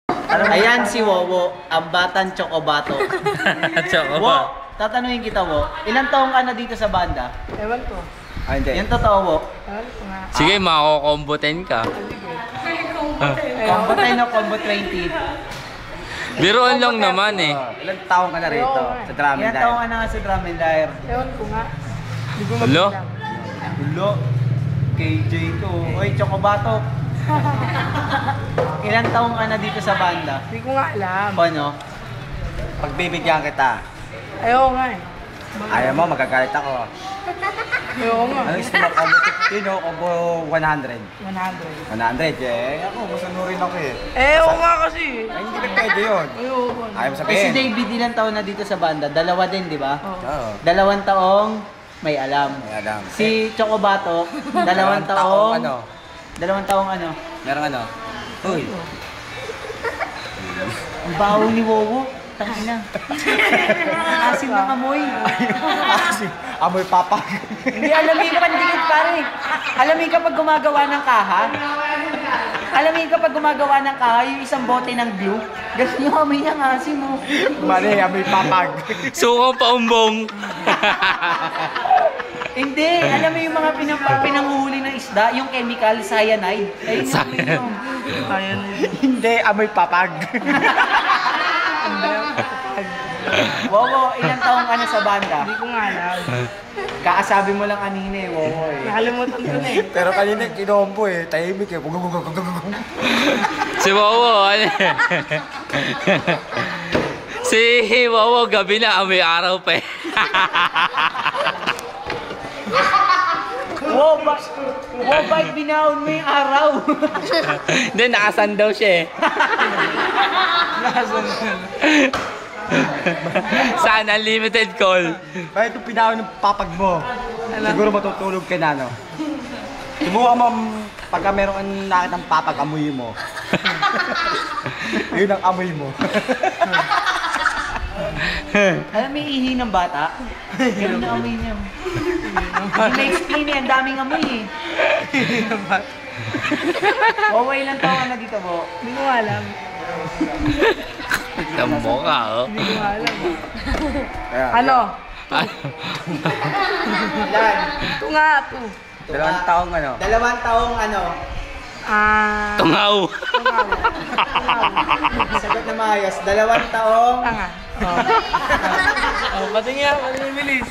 Ayan si Wowo, ang batang Chocobato. Choco Wo, ba? tatanungin kita, Wo. Ilang taong ka na dito sa banda? Ewan ko. Hindi. Yan totoo, Wo. Ewan ko nga. Sige, makakokomboten ka. Combo 10 o combo 20? Biroon lang naman eh. Ilang taong ka na rito sa drum and Ilang dive? taong ka na nga sa drum and dire? Ewan ko nga. Hindi ko Hello? mabilang. Ulo. KJ ko. Oy, Chocobato. Ilang taong ka na dito sa banda? Hindi ko nga alam. Paano? Pagbibigyan kita, Ayaw nga eh. ayaw mo, magagalit ako. Ayaw nga. Ano gusto mo? Combo 15 o combo 100? 100. 100, eh. Ako, masanurin ako eh. Ayaw nga kasi. Ay, hindi na pwede yun. Ayaw ko. Ayaw mo Eh si sabihin. David, ilang taon na dito sa banda? Dalawa din, di ba? Oh. Oo, 2 taong may alam. may alam. Si Chocobato, 2 taong... ano? 2 taong ano? Meron ano? Uy, Ang baho ni Wowo. Tangina. Asim ng amoy. amoy papag. Hindi, alamin ka pandikit pare. Alamin kapag gumagawa ng kaha. Alamin kapag gumagawa ng kaha, yung isang bote ng glue. Ganun yung amoy ng asim mo. Mali, amoy papag. Sukong paumbong. Hindi, alam mo yung mga pinanguhuli ng isda, yung chemical, cyanide. Ayun yung amoy nyo. Ayaw na yun. Hindi, amoy papag. Wowo, ilang taong ka na sa banda? Hindi ko nga alam. Kakasabi mo lang kanina eh, Wowo eh. Nakalimutan ko na eh. Pero kanina kinombo eh, tahimik eh. Si Wowo, ano? Si Wowo, gabi na, amoy araw pa eh. Wow, bakit binahon mo yung araw? Hindi, nakasandaw siya eh. Saan unlimited call? Bakit ito pinahon ng papag mo? Siguro matutulog ka na, no? Subukan mo, pagka meron kang nakitang papag, amoy mo. Yun ang amoy mo. Alam mo yung ihi ng bata? Ganun na amoy niya. Hindi na-explain eh, ang daming amoy eh. Wowo, ilang taong ka na dito, Wo? Hindi ko nga alam. Tambo ka, oh. Hindi ko nga alam. Kaya, Ano? Ilan? Ito nga, ito. 2 taong ano? 2 taong ano? Tungaw. Sagot na maayos. 2 taong... Tanga. Oh, pati nga, pati bilis.